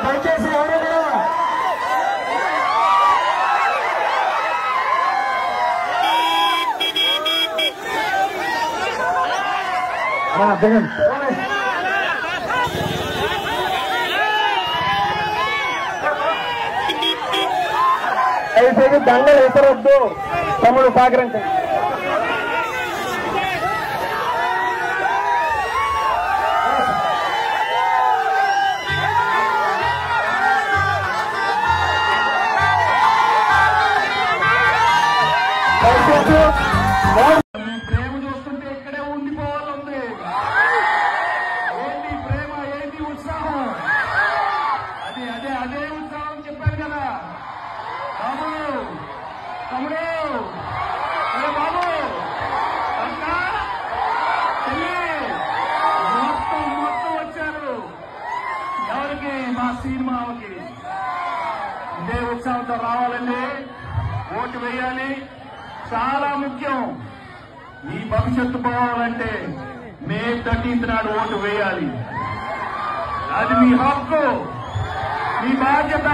దయచేసి ఎవరు దయచేసి దండలు వేసరొద్దు, తమ్ముడు సహకరించండి. ప్రేమ చూస్తుంటే ఇక్కడే ఉండిపోవాలంది. ఏంటి ప్రేమ, ఏంటి ఉత్సాహం, అదే ఉత్సాహం చెప్పారు కదా బాబు, తమ్ముడు, అరే బాబు, అక్క, చెల్లి, మొత్తం వచ్చారు. ఎవరికి? మా సినిమాకి. ఇదే ఉత్సాహంతో రావాలండి, ఓటు వేయాలి. చాలా ముఖ్యం. మీ భవిష్యత్తు పోవాలంటే మే 13th నాడు ఓటు వేయాలి. అది మీ హక్కు, మీ బాధ్యత.